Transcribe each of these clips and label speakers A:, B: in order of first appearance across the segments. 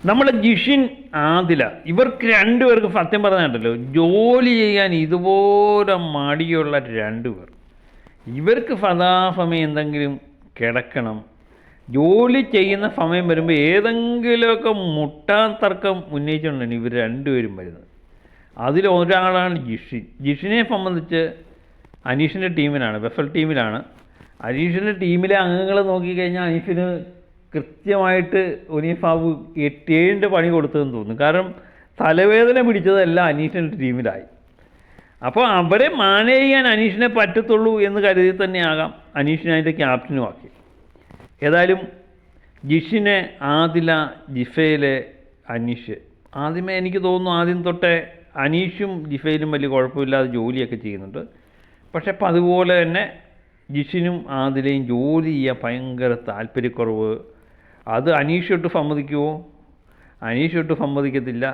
A: നമ്മളെ ജിഷിൻ ആദില ഇവർക്ക് രണ്ടുപേർക്ക് സത്യം പറഞ്ഞിട്ടല്ലോ ജോലി ചെയ്യാൻ ഇതുപോലെ മടിയുള്ള രണ്ടുപേർ. ഇവർക്ക് സദാസമയം എന്തെങ്കിലും കിടക്കണം. ജോലി ചെയ്യുന്ന സമയം വരുമ്പോൾ ഏതെങ്കിലുമൊക്കെ മുട്ടാൻ തർക്കം ഉന്നയിച്ചുകൊണ്ടാണ് ഇവർ രണ്ടുപേരും വരുന്നത്. അതിലൊരാളാണ് ജിഷിൻ. ജിഷിനെ സംബന്ധിച്ച് അനീഷിൻ്റെ ടീമിലാണ്, വെഫൽ ടീമിലാണ്. അനീഷിൻ്റെ ടീമിലെ അംഗങ്ങളെ നോക്കിക്കഴിഞ്ഞാൽ അനീഷിന് കൃത്യമായിട്ട് ഒനീഫ് ബാബു 8-7 പണി കൊടുത്തതെന്ന് തോന്നുന്നു. കാരണം തലവേദന പിടിച്ചതെല്ലാം അനീഷിൻ്റെ ടീമിലായി. അപ്പോൾ അവരെ മാനേജ് ചെയ്യാൻ അനീഷിനെ പറ്റത്തുള്ളൂ എന്ന് കരുതി തന്നെയാകാം അനീഷിനെ അതിൻ്റെ ക്യാപ്റ്റനുമാക്കി. ഏതായാലും ജിഷിനെ, ആദില, ജിഫയിലെ അനീഷ്. ആദ്യമേ എനിക്ക് തോന്നുന്നു ആദ്യം തൊട്ടേ അനീഷും ജിഫയിലും വലിയ കുഴപ്പമില്ലാതെ ജോലിയൊക്കെ ചെയ്യുന്നുണ്ട്. പക്ഷെ അപ്പം അതുപോലെ തന്നെ ജിഷിനും ആദിലയും ജോലി ചെയ്യാൻ ഭയങ്കര താല്പര്യക്കുറവ്. അത് അനീഷ് ഒട്ട് സമ്മതിക്കുമോ? അനീഷ് ഒട്ട് സമ്മതിക്കത്തില്ല.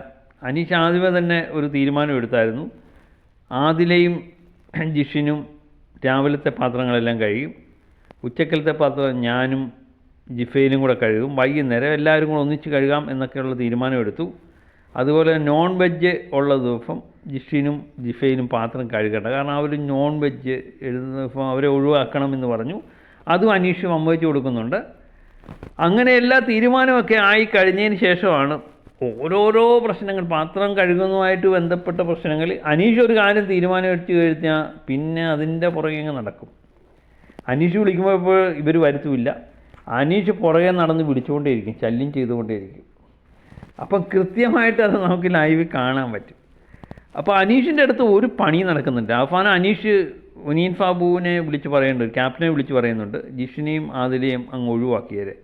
A: അനീഷ് ആദ്യമേ തന്നെ ഒരു തീരുമാനം എടുത്തായിരുന്നു. ആദിലയും ജിഷിനും രാവിലത്തെ പാത്രങ്ങളെല്ലാം കഴുകും, ഉച്ചക്കലത്തെ പാത്രം ഞാനും ജിഫയിലും കൂടെ കഴുകും, വൈകുന്നേരം എല്ലാവരും കൂടെ ഒന്നിച്ച് കഴുകാം എന്നൊക്കെയുള്ള തീരുമാനം എടുത്തു. അതുപോലെ നോൺ വെജ് ഉള്ള ദിവസം ജിഷിനും ജിഫയിലും പാത്രം കഴുകേണ്ട, കാരണം അവർ നോൺ വെജ് എഴുതുന്ന ദിവസം അവരെ ഒഴിവാക്കണമെന്ന് പറഞ്ഞു. അതും അനീഷ് സമ്മതിച്ചു കൊടുക്കുന്നുണ്ട്. അങ്ങനെ എല്ലാ തീരുമാനമൊക്കെ ആയി കഴിഞ്ഞതിന് ശേഷമാണ് ഓരോരോ പ്രശ്നങ്ങൾ, പാത്രം കഴുകുന്നതുമായിട്ട് ബന്ധപ്പെട്ട പ്രശ്നങ്ങൾ. അനീഷ് ഒരു കാര്യം തീരുമാനം എടുത്തു കഴിഞ്ഞാൽ പിന്നെ അതിൻ്റെ പുറകെ നടക്കും. അനീഷ് വിളിക്കുമ്പോൾ ഇപ്പോൾ ഇവർ വരുത്തുമില്ല. അനീഷ് പുറകെ നടന്ന് വിളിച്ചുകൊണ്ടേയിരിക്കും, ശല്യം ചെയ്തുകൊണ്ടേയിരിക്കും. അപ്പം കൃത്യമായിട്ട് അത് നമുക്ക് ലൈവിൽ കാണാൻ പറ്റും. അപ്പോൾ അനീഷിൻ്റെ അടുത്ത് ഒരു പണി നടക്കുന്നുണ്ട്. അവസാനം അനീഷ് ഒനീഫ് ബാബുവിനെ വിളിച്ച് പറയുന്നുണ്ട്, ക്യാപ്റ്റനെ വിളിച്ച് പറയുന്നുണ്ട്, ജിഷിനെയും ആദിലയും അങ്ങ് ഒഴിവാക്കിയത്.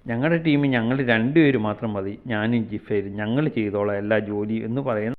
A: ഞങ്ങളുടെ ടീമിൽ ഞങ്ങൾ 2 പേര് മാത്രം മതി, ഞാനും ജിഫയിലും, ഞങ്ങൾ ചെയ്തോളാം എല്ലാ ജോലി എന്ന് പറയുന്നു.